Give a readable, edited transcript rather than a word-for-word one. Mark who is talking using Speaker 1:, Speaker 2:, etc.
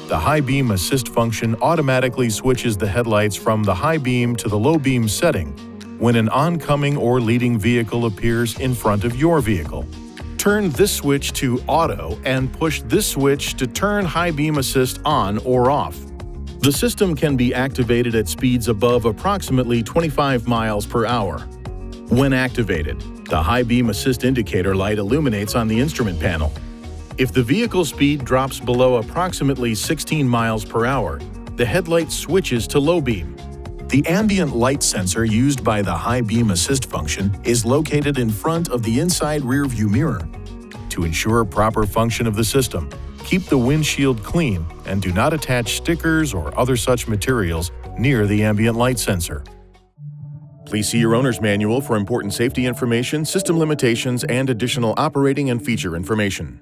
Speaker 1: The high beam assist function automatically switches the headlights from the high beam to the low beam setting when an oncoming or leading vehicle appears in front of your vehicle. Turn this switch to auto and push this switch to turn high beam assist on or off. The system can be activated at speeds above approximately 25 miles per hour. When activated, the high beam assist indicator light illuminates on the instrument panel. If the vehicle speed drops below approximately 16 miles per hour, the headlight switches to low beam. The ambient light sensor used by the high beam assist function is located in front of the inside rear view mirror. To ensure proper function of the system, keep the windshield clean and do not attach stickers or other such materials near the ambient light sensor. Please see your owner's manual for important safety information, system limitations, and additional operating and feature information.